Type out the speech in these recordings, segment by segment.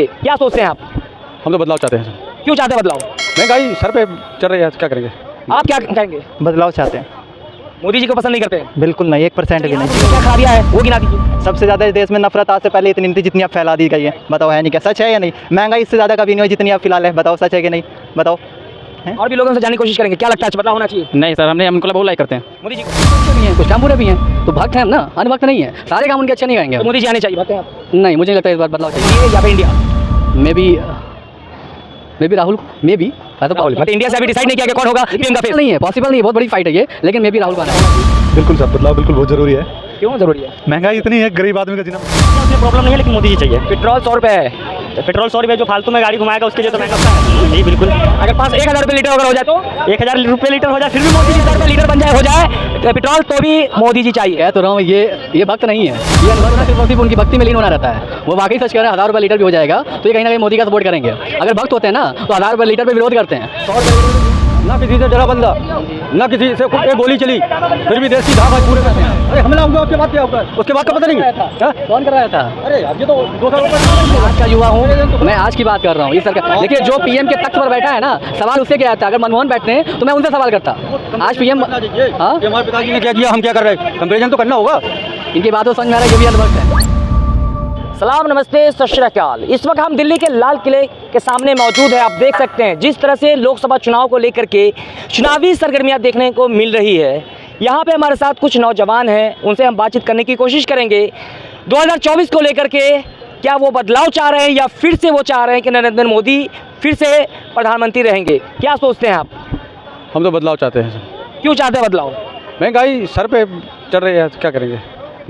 क्या सोचते हैं आप? हम तो बदलाव चाहते हैं सर। क्यों चाहते हैं बदलाव? महंगाई सर पे चल रही है, क्या करेंगे? आप क्या कहेंगे? बदलाव चाहते हैं। मोदी जी को पसंद नहीं करते? बिल्कुल नहीं, 1% भी नहीं। क्या खराबियाँ है वो गिना दीजिए। सबसे ज़्यादा इस देश में नफरत आज से पहले इतनी नहीं थी जितनी अब फैला दी गई है। बताओ है नहीं क्या? सच है या नहीं? महंगाई इससे ज़्यादा कभी नहीं हुई जितनी अब फिलहाल है। बताओ सच है कि नहीं? बताओ। और भी लोगों से जानने की कोशिश करेंगे क्या लगता है बदलाव होना चाहिए नहीं सर, हमने उनको बहुत लाइक करते हैं। मोदी जी को? भी हैं, कुछ काम बुरे भी हैं, तो भक्त हैं हम ना, अनभक्त नहीं है। सारे काम उनके अच्छे नहीं आएंगे। तो मोदी जी आने चाहिए भक्त हैं आप? नहीं, मुझे नहीं लगता इस बार बदलाव चाहिए। ये या फिर India? May be Rahul, may be Rahul मतलब इंडिया से अभी डिसाइड नहीं किया कि कौन होगा पीएम का फेस? नहीं है, पॉसिबल नहीं है, बहुत बड़ी फाइट है ये, लेकिन मे बी राहुल का आना है। बिल्कुल सर, बदलाव बिल्कुल बहुत जरूरी है। क्यों जरूरी है? महंगाई इतनी है, गरीब आदमी का जीना। प्रॉब्लम नहीं है लेकिन मोदी जी चाहिए। पेट्रोल 100 रुपये है, पेट्रोल 100 रुपये जो फालतू में गाड़ी घुमाएगा उसके लिए तो महंगा है। जी बिल्कुल। अगर पास 1000 रुपये लीटर अगर हो जाए तो 1000 रुपये लीटर हो जाए फिर भी मोदी जी 1000 रुपये लीटर बन जाए हो जाए तो पेट्रोल तो भी मोदी जी चाहिए। कह तो रहा हूँ ये भक्त नहीं है, ये अनभक्त सिर्फ उनकी भक्ति में लीन होना रहता है। वो वाकई सच कह रहे हैं, 1000 रुपये लीटर भी हो जाएगा तो ये कहीं ना कहीं मोदी का सपोर्ट करेंगे। अगर भक्त होते हैं ना तो 1000 रुपये लीटर पर विरोध करते हैं। ना किसी से डरा बंदा, ना किसी से एक गोली चली, फिर भी देश की धाक आज पूरे करते हैं। अरे हमला हुआ, उसके बाद क्या होगा? उसके बाद का पता नहीं है कौन कर रहा था? अरे अब ये तो 2 साल आज का युवा हूँ मैं, आज की बात कर रहा हूँ। ये सरकार देखिए, जो पीएम के तख्त पर बैठा है ना, सवाल उससे क्या आता है? अगर मनमोहन बैठते हैं तो मैं उनसे सवाल करता। आज पीएम हमारे पिताजी ने क्या किया, हम क्या कर रहे हैं, कंपेरिजन तो करना होगा। इनकी बातों समझ में आ रहा है, ये भी अनभक्त है। सलाम, नमस्ते, सत श्री अकाल। इस वक्त हम दिल्ली के लाल किले के सामने मौजूद है। आप देख सकते हैं जिस तरह से लोकसभा चुनाव को लेकर के चुनावी सरगर्मियां देखने को मिल रही है। यहाँ पे हमारे साथ कुछ नौजवान हैं, उनसे हम बातचीत करने की कोशिश करेंगे 2024 को लेकर के। क्या वो बदलाव चाह रहे हैं या फिर से वो चाह रहे हैं कि नरेंद्र मोदी फिर से प्रधानमंत्री रहेंगे? क्या सोचते हैं आप? हम तो बदलाव चाहते हैं सर। क्यों चाहते हैं बदलाव? महंगाई सर पे चल रही है, क्या करेंगे?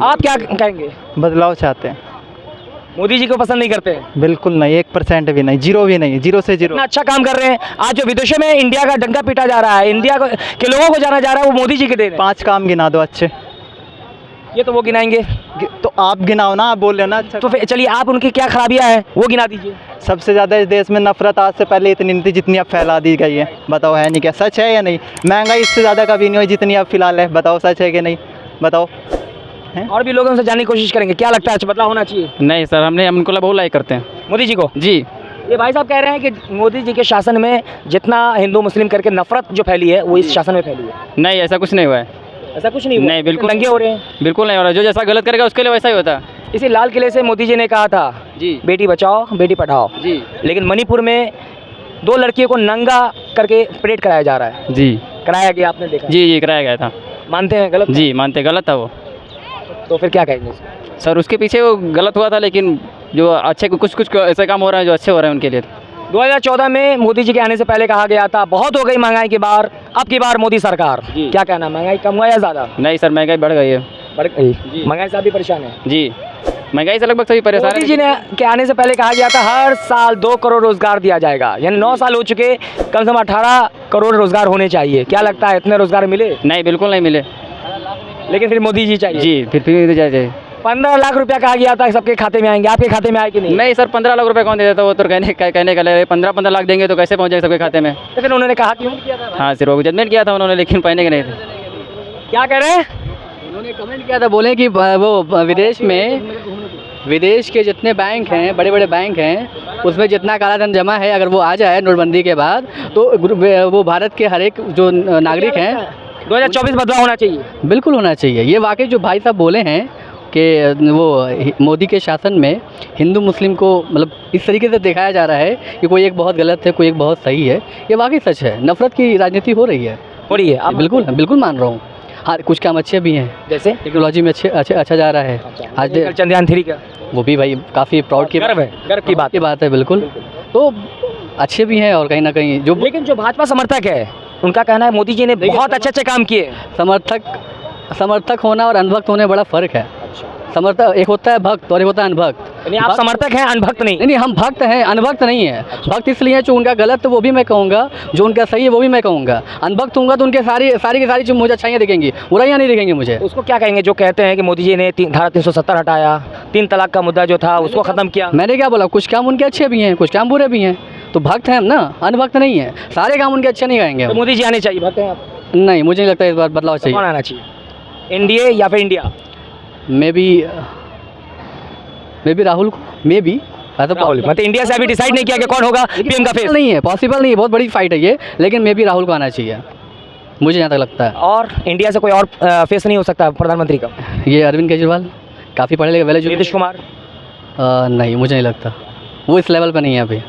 आप क्या कहेंगे? बदलाव चाहते हैं। मोदी जी को पसंद नहीं करते? बिल्कुल नहीं, 1% भी नहीं, 0 भी नहीं, 0 से 0। इतना अच्छा काम कर रहे हैं। आज जो विदेशों में इंडिया का डंका पीटा जा रहा है, इंडिया के लोगों को जाना जा रहा है, वो मोदी जी के देन है। 5 काम गिना दो अच्छे। ये तो वो गिनाएंगे। तो आप गिनाओ ना, आप बोल रहे हो ना अच्छा। तो फिर चलिए, आप उनकी क्या खराबियां हैं वो गिना दीजिए। सबसे ज़्यादा इस देश में नफरत आज से पहले इतनी नहीं थी जितनी अब फैला दी गई है। बताओ है नहीं क्या? सच है या नहीं? महंगाई इससे ज़्यादा कभी नहीं हुई जितनी अब फिलहाल है। बताओ सच है कि नहीं? बताओ। और भी लोगों से जानने की कोशिश करेंगे क्या लगता है बदलाव होना चाहिए नहीं सर, हम उनको बहुत लाइक करते हैं। मोदी जी को? जी। ये भाई साहब कह रहे हैं कि मोदी जी के शासन में जितना हिंदू मुस्लिम करके नफरत जो फैली है वो इस शासन में फैली है। नहीं, ऐसा कुछ नहीं हुआ है। ऐसा कुछ नहीं हुआ? नहीं, बिल्कुल दंगे हो रहे हैं? बिल्कुल नहीं हो रहा। जो जैसा गलत करेगा उसके लिए वैसा ही होता है। इसी लाल किले से मोदी जी ने कहा था जी, बेटी बचाओ बेटी पढ़ाओ जी। लेकिन मणिपुर में 2 लड़कियों को नंगा करके परेड कराया जा रहा है। जी, कराया गया, आपने देखा? जी, कराया गया था। मानते हैं गलत? जी, मानते, गलत था वो। तो फिर क्या कहेंगे सर? उसके पीछे वो गलत हुआ था, लेकिन जो अच्छे कुछ ऐसे काम हो रहे हैं जो अच्छे हो रहे हैं उनके लिए। 2014 में मोदी जी के आने से पहले कहा गया था बहुत हो गई महंगाई की बार, अब की बार मोदी सरकार। क्या कहना, महंगाई कम हुआ या ज़्यादा? नहीं सर, महंगाई बढ़ गई है। बढ़ गई? महंगाई से आप भी परेशान है? जी, महंगाई से लगभग सभी परेशान मोदी जी ने के आने से पहले कहा गया था हर साल 2 करोड़ रोजगार दिया जाएगा, यानी 9 साल हो चुके, कम से कम 18 करोड़ रोजगार होने चाहिए। क्या लगता है इतने रोजगार मिले? नहीं, बिल्कुल नहीं मिले। लेकिन फिर मोदी जी चाहिए? जी, फिर जाए। 15 लाख रुपया कहा गया था सबके खाते में आएंगे, आपके खाते में आए कि नहीं? नहीं सर, 15 लाख रुपए कौन दे देता? वो तो कहने का ले 15 लाख देंगे तो कैसे पहुँचेंगे सबके खाते में? तो फिर उन्होंने कहा क्यों किया था? हाँ, सिर्फ जजमेंट किया था उन्होंने, लेकिन पहने के नहीं थे। क्या कह रहे हैं? उन्होंने कमेंट किया था, बोले कि वो विदेश के जितने बैंक हैं, बड़े बड़े बैंक हैं, उसमें जितना काला धन जमा है, अगर वो आ जाए नोटबंदी के बाद तो वो भारत के हर एक जो नागरिक हैं 2024 बदलाव होना चाहिए। बिल्कुल होना चाहिए। ये वाकई जो भाई साहब बोले हैं कि वो मोदी के शासन में हिंदू मुस्लिम को मतलब इस तरीके से दिखाया जा रहा है कि कोई एक बहुत गलत है, कोई एक बहुत सही है, ये वाकई सच है। नफरत की राजनीति हो रही है। आप? बिल्कुल मान रहा हूँ। हाँ, कुछ काम अच्छे भी हैं, जैसे टेक्नोलॉजी में अच्छा जा रहा है। आज चंद्रयान 3 का वो भी भाई काफ़ी प्राउड की गर्व की बात है। बिल्कुल। तो अच्छे भी हैं और कहीं ना कहीं लेकिन जो भाजपा समर्थक है उनका कहना है मोदी जी ने बहुत अच्छे काम किए। समर्थक होना और अनभक्त होने में बड़ा फर्क है। समर्थक एक होता है भक्त और एक होता है अनभक्त। यानी आप समर्थक हैं, अनभक्त नहीं? नहीं, हम भक्त हैं, अनभक्त नहीं है। भक्त इसलिए जो उनका गलत है वो भी मैं कहूँगा, जो उनका सही है वो भी मैं कहूँगा। अनभक्त होऊंगा तो उनके सारी की सारी जो मुझे अच्छाइयाँ दिखेंगी, बुराइयाँ नहीं दिखेंगी मुझे। उसको क्या कहेंगे जो कहते हैं कि मोदी जी ने धारा 370 हटाया, 3 तलाक का मुद्दा जो था उसको ख़त्म किया? मैंने क्या बोला, कुछ काम उनके अच्छे भी हैं, कुछ काम बुरे भी हैं। तो भक्त हैं हम ना, अनभक्त नहीं है। सारे काम उनके अच्छे नहीं आएंगे। तो मोदी जी आने चाहिए, भक्त हैं आप? नहीं, मुझे नहीं लगता इस बार बदलाव चाहिए। कौन आना चाहिए, एनडीए या फिर इंडिया? मे बी राहुल को, मे बी तो राहुल मतलब इंडिया से अभी डिसाइड नहीं किया कि कौन होगा पीएम का फेस। नहीं है, पॉसिबल नहीं है, बहुत बड़ी फाइट है ये, लेकिन मे भी राहुल को आना चाहिए, मुझे यहाँ तक लगता है। और इंडिया से कोई और फेस नहीं हो सकता प्रधानमंत्री का? ये अरविंद केजरीवाल काफ़ी पढ़े लिखे, वेल नीतीश कुमार? नहीं, मुझे नहीं लगता, वो इस लेवल पर नहीं है अभी।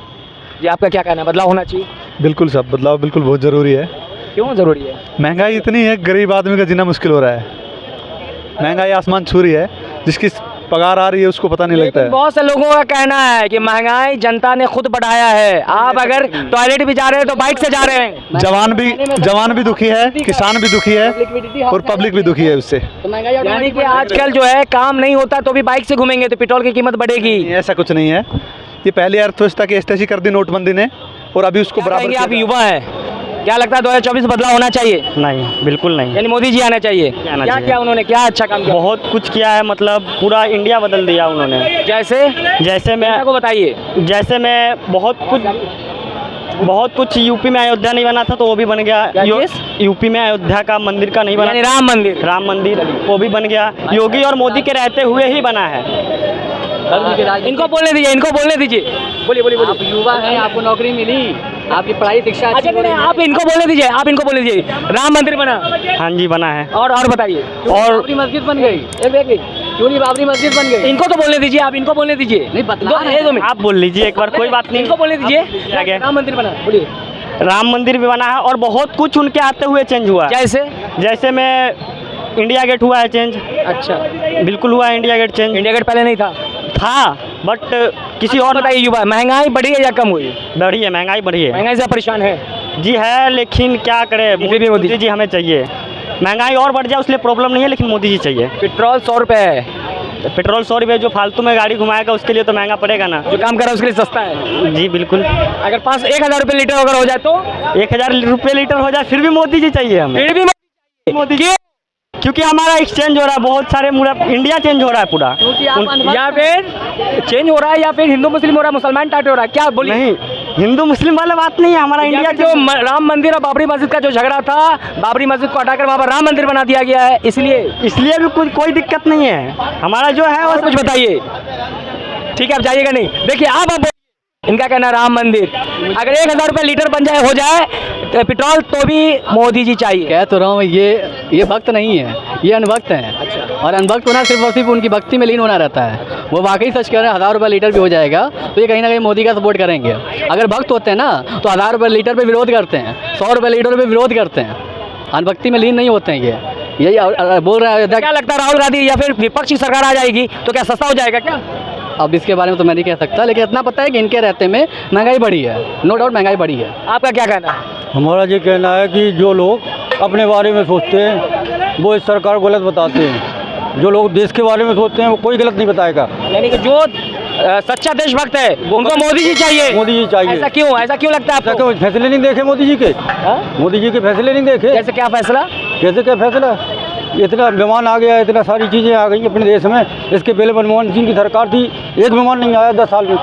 जी आपका क्या कहना है, बदलाव होना चाहिए? बिल्कुल सब बदलाव बिल्कुल बहुत ज़रूरी है। क्यों ज़रूरी है? महंगाई इतनी है, गरीब आदमी का जीना मुश्किल हो रहा है। महंगाई आसमान छू रही है, जिसकी पगार आ रही है उसको पता नहीं लगता है। बहुत से लोगों का कहना है कि महंगाई जनता ने खुद बढ़ाया है। आप अगर टॉयलेट भी जा रहे हैं तो बाइक से जा रहे हैं। जवान भी दुखी है, किसान भी दुखी है और पब्लिक भी दुखी है उससे। यानी कि आजकल जो है काम नहीं होता तो भी बाइक से घूमेंगे तो पेट्रोल की कीमत बढ़ेगी। ऐसा कुछ नहीं है, ये पहले अर्थव्यवस्था की स्थिति कर दी नोटबंदी ने और अभी उसको बराबर। आप युवा हैं, क्या लगता है 2024 बदलाव होना चाहिए? नहीं, बिल्कुल नहीं। यानी मोदी जी आना चाहिए। आना क्या चाहिए। क्या उन्होंने क्या अच्छा काम किया? बहुत कुछ किया है, मतलब पूरा इंडिया बदल दिया उन्होंने। जैसे जैसे जनता को बताइए। मैं बहुत कुछ यूपी में अयोध्या नहीं बना था तो वो भी बन गया। क्या चीज़? यूपी में अयोध्या का मंदिर का नहीं बना, यानी राम मंदिर। राम मंदिर वो भी बन गया। योगी और मोदी के रहते हुए ही बना है। इनको बोलने दीजिए, इनको बोलने दीजिए। बोलिए बोलिए आप बोलिए। युवा हैं, आपको नौकरी मिली, आपकी पढ़ाई शिक्षा अच्छी अच्छा हो रही नहीं, है। आप इनको बोलने दीजिए, आप इनको बोलने दीजिए। राम मंदिर बना हाँ जी, बना है। और बताइए। और बाबरी मस्जिद बन गई, क्यों नहीं बाबरी मस्जिद बन गई? इनको तो बोलने दीजिए, आप इनको बोलने दीजिए। नहीं, बदला है। 2 मिनट आप बोल लीजिए एक बार, कोई बात नहीं। इनको बोलने दीजिए। क्या? राम मंदिर बना, बोलिए। राम मंदिर भी बना है और बहुत कुछ उनके आते हुए चेंज हुआ। जैसे में इंडिया गेट हुआ है चेंज। अच्छा, बिल्कुल हुआ है India Gate change. India Gate पहले नहीं था। बट किसी और बताइए युवा, महंगाई बढ़ी है या कम हुई? बढ़ी है, महंगाई बढ़ी है। महंगाई से परेशान है जी है, लेकिन क्या करें, मोदी जी हमें चाहिए। महंगाई और बढ़ जाए उसलिए प्रॉब्लम नहीं है, लेकिन मोदी जी चाहिए। पेट्रोल 100 रुपये है, पेट्रोल 100 रुपये, जो फालतू में गाड़ी घुमाएगा उसके लिए तो महंगा पड़ेगा ना। जो काम कर रहा है उसके लिए सस्ता है। जी बिल्कुल। अगर 1000 रुपये लीटर अगर हो जाए तो 1000 रुपये लीटर हो जाए फिर भी मोदी जी चाहिए हमें। फिर भी मोदी जी, क्योंकि हमारा एक्सचेंज हो रहा है, बहुत सारे पूरा इंडिया चेंज हो रहा है पूरा। या फिर चेंज हो रहा है या फिर हिंदू मुस्लिम हो रहा है, मुसलमान टाइट हो रहा है, क्या बोलिए? नहीं, हिंदू मुस्लिम वाला बात नहीं है, हमारा इंडिया जो राम मंदिर और बाबरी मस्जिद का जो झगड़ा था, बाबरी मस्जिद को हटाकर वहाँ पर राम मंदिर बना दिया गया है, इसलिए भी कोई दिक्कत नहीं है। हमारा जो है और कुछ बताइए। ठीक है, आप जाइएगा नहीं। देखिए आप इनका कहना है राम मंदिर, अगर 1000 रुपये लीटर बन जाए हो जाए तो पेट्रोल तो भी मोदी जी चाहिए। कह तो रहा हूँ, ये भक्त नहीं है, ये अनभक्त हैं। अच्छा। और अनभक्त होना सिर्फ और सिर्फ उनकी भक्ति में लीन होना रहता है। वो वाकई सच कह रहे हैं, 1000 रुपये लीटर भी हो जाएगा तो ये कहीं ना कहीं मोदी का सपोर्ट करेंगे। अगर भक्त होते हैं ना तो 1000 रुपये लीटर पे विरोध करते हैं, 100 रुपये लीटर पे विरोध करते हैं। अनभक्ति में लीन नहीं होते हैं यही बोल रहा है। क्या लगता है राहुल गांधी या फिर विपक्ष की सरकार आ जाएगी तो क्या सस्ता हो जाएगा क्या? अब इसके बारे में तो मैं नहीं कह सकता, लेकिन इतना पता है कि इनके रहते में महंगाई बढ़ी है, नो डाउट महंगाई बढ़ी है। आपका क्या कहना है? हमारा ये कहना है कि जो लोग अपने बारे में सोचते हैं वो इस सरकार को गलत बताते हैं। जो लोग देश के बारे में सोचते हैं वो कोई गलत नहीं बताएगा। यानी कि जो सच्चा देशभक्त है उनको मोदी जी चाहिए। मोदी जी चाहिए। ऐसा क्यों लगता है आपको? क्यों फैसले नहीं देखे मोदी जी के? मोदी जी के फैसले नहीं देखे? जैसे क्या फैसला? कैसे क्या फैसला? इतना विमान आ गया, इतना सारी चीज़ें आ गई अपने देश में। इसके पहले मनमोहन सिंह की सरकार थी, एक विमान नहीं आया 10 साल में।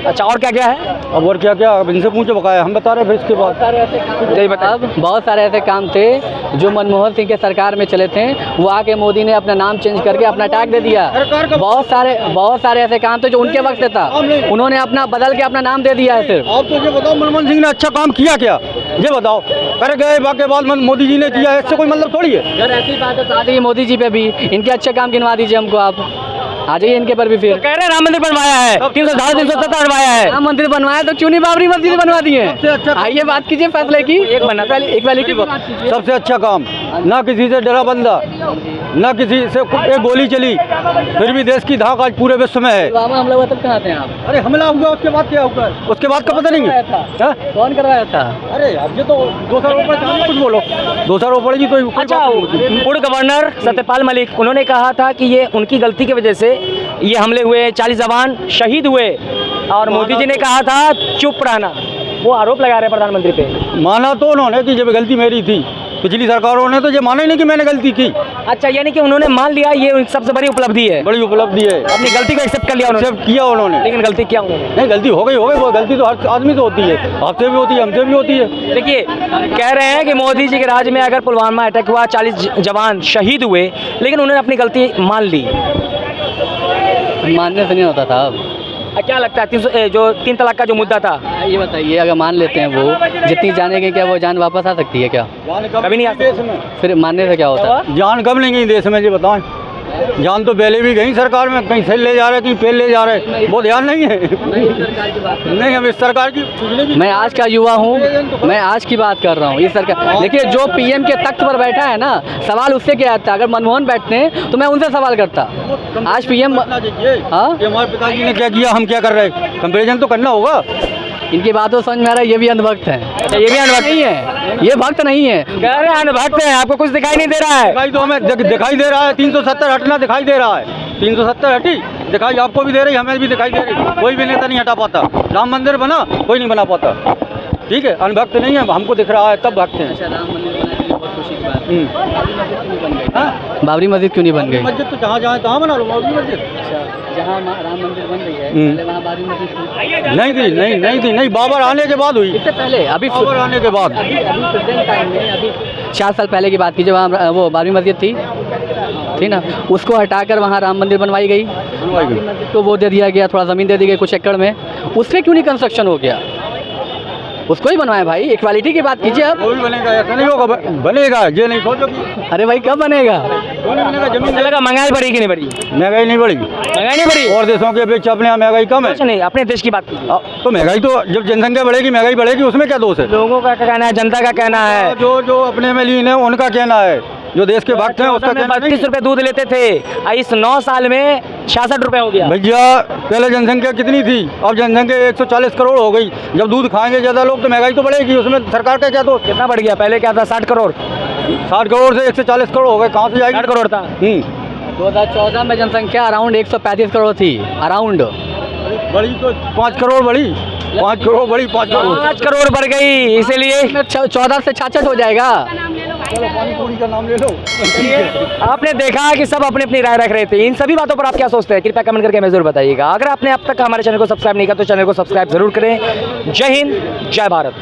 अच्छा, और क्या क्या है? अब और क्या क्या, अब इनसे पूछो, बकाया हम बता रहे हैं। फिर इसके बाद अब बहुत सारे ऐसे काम थे जो मनमोहन सिंह के सरकार में चले थे, वो आके मोदी ने अपना नाम चेंज करके अपना टैग दे दिया। बहुत सारे ऐसे काम थे जो उनके वक्त से था, उन्होंने अपना बदल के अपना नाम दे दिया है। सिर्फ आप तो ये बताओ, मनमोहन सिंह ने अच्छा काम किया क्या? ये बताओ, कर गए बाकी बाद मोदी जी ने किया, इससे कोई मतलब थोड़ी है। अगर ऐसी बात है तो आ जाइए मोदी जी पे भी, इनके अच्छे काम गिनवा दीजिए हमको, आप आ जाइए इनके पर भी। फिर कह रहे हैं राम मंदिर बनवाया है, 370 बनवाया है। राम मंदिर बनवाया तो क्यों नहीं बाबरी मस्जिद बनवा दिए? आइए बात कीजिए फैसले की। एक सबसे अच्छा काम, ना किसी से डरा बंदा, ना किसी से एक गोली चली, फिर भी देश की धाक आज पूरे विश्व में है। हमला हुआ तब कहाँ थे आप? अरे हमला हुआ, उसके बाद क्या हुआ? उसके बाद का पता नहीं है। कौन करवाया था? अरे अब ये तो 2 साल ऊपर, कुछ बोलो 2 साल ऊपर जी तो। अच्छा, पूर्व गवर्नर सत्यपाल मलिक उन्होंने कहा था कि ये उनकी गलती की वजह से ये हमले हुए, 40 जवान शहीद हुए, और मोदी जी ने कहा था चुप रहना। वो आरोप लगा रहे हैं प्रधानमंत्री पे। माना तो उन्होंने कि जब गलती मेरी थी, पिछली सरकारों ने तो ये माना ही नहीं कि मैंने गलती की। अच्छा, यानी कि उन्होंने मान लिया, ये सबसे बड़ी उपलब्धि है। बड़ी उपलब्धि है, अपनी गलती को एक्सेप्ट कर लिया उन्होंने। एक्सेप्ट किया उन्होंने, लेकिन गलती क्या उन्होंने? नहीं, गलती हो गई। वो गलती तो हर आदमी से होती है, आपसे भी होती है, हमसे भी होती है। देखिए, कह रहे हैं कि मोदी जी के राज में अगर पुलवामा अटैक हुआ, 40 जवान शहीद हुए, लेकिन उन्होंने अपनी गलती मान ली। मानने से नहीं होता था। अब क्या लगता है 300 जो 3 तलाक का जो मुद्दा था ये बताइए, अगर मान लेते हैं वो जितनी जाने की, क्या वो जान वापस आ सकती है क्या? कभी नहीं आ देश में फिर मानने से क्या होता है? जान कब नहीं गई देश में, ये बताएं। जान तो पहले भी गई सरकार में, कहीं से ले जा रहे, कहीं पेल ले जा रहे, वो ध्यान नहीं है। नहीं, हम इस सरकार की मैं आज का युवा हूँ, मैं आज की बात कर रहा हूँ। ये सरकार देखिए, जो पीएम के तख्त पर बैठा है ना, सवाल उससे क्या आता है? अगर मनमोहन बैठते हैं तो मैं उनसे सवाल करता। आज पीएम हमारे पिताजी ने क्या किया, हम क्या कर रहे हैं, कंपेरिजन तो करना होगा। इनकी बातों समझ में आ रहा है, ये भी अंधभक्त है। ये भी अनुभव नहीं है, ये भक्त नहीं है। कह रहे हैं अनुभक्त हैं, आपको कुछ दिखाई नहीं दे रहा है? दिखाई तो हमें दिखाई दे रहा है, 370 हटना दिखाई दे रहा है, 370 हटी दिखाई, आपको भी दे रही, हमें भी दिखाई दे रही। कोई भी नेता नहीं हटा पाता। राम मंदिर बना, कोई नहीं बना पाता। ठीक है, अनुभक्त नहीं है, हमको दिख रहा है तब भक्त हैं। अच्छा, राम मंदिर बनाने के लिए बहुत खुशी की बात है। बाबरी मस्जिद क्यों नहीं बन गई? मस्जिद तो जहाँ जाए तहाँ बना लो बाबरी मस्जिद। जहाँ राम मंदिर बन रही है, पहले वहाँ बाबरी मस्जिद थी? नहीं थी, नहीं बाबर आने के बाद हुई। इससे पहले अभी बाबर आने के बाद अभी प्रेजेंट टाइम में, अभी 4 साल पहले की बात कीजिए, वहाँ वो बाबरी मस्जिद थी ना, उसको हटाकर वहाँ राम मंदिर बनवाई गई। मस्जिद को वो दे दिया गया, थोड़ा ज़मीन दे दी गई कुछ एकड़ में, उसमें क्यों नहीं कंस्ट्रक्शन हो गया? उसको ही बनवाए भाई, इक्वालिटी की बात कीजिए आप। वो भी बनेगा, ऐसा नहीं होगा, बनेगा, ये नहीं सोचो। अरे भाई कब बनेगा? बनेगा, जमीन लगा महंगाई बढ़ी कि नहीं बढ़ी? महंगाई नहीं बढ़ी, महंगाई नहीं बढ़ी और देशों की अपेक्षा अपने यहाँ महंगाई कम है। कुछ नहीं, अपने देश की बात कीजिए। तो महंगाई तो जब जनसंख्या बढ़ेगी महंगाई बढ़ेगी, उसमें क्या दोष है? लोगों का क्या कहना है, जनता का कहना है? जो अपने में लीन है उनका कहना है, जो देश के भक्त हैं उसका कहना नहीं। 32 रुपए दूध लेते थे, इस 9 साल में 66 रुपए हो गया। भैया पहले जनसंख्या कितनी थी, अब जनसंख्या 140 करोड़ हो गई। जब दूध खाएंगे ज़्यादा लोग तो महंगाई तो बढ़ेगी, उसमें सरकार का क्या दोष? कितना बढ़ गया? पहले क्या था, 60 करोड़ 60 करोड़ से 140 करोड़ हो गए, कहाँ से जाएगी? 60 करोड़ था। 2014 में जनसंख्या अराउंड 135 करोड़ थी, अराउंड। बड़ी तो 5 करोड़ बढ़ी, 5 करोड़ बढ़ी, 5 करोड़ 5 करोड़ बढ़ गई, इसीलिए 14 से 66 हो जाएगा। चलो पानी पूरी का नाम ले लो। आपने देखा कि सब अपनी अपनी राय रख रहे थे। इन सभी बातों पर आप क्या सोचते हैं, कृपया कमेंट करके हमें जरूर बताइएगा। अगर आपने अब तक हमारे चैनल को सब्सक्राइब नहीं किया तो चैनल को सब्सक्राइब जरूर करें। जय हिंद, जय भारत।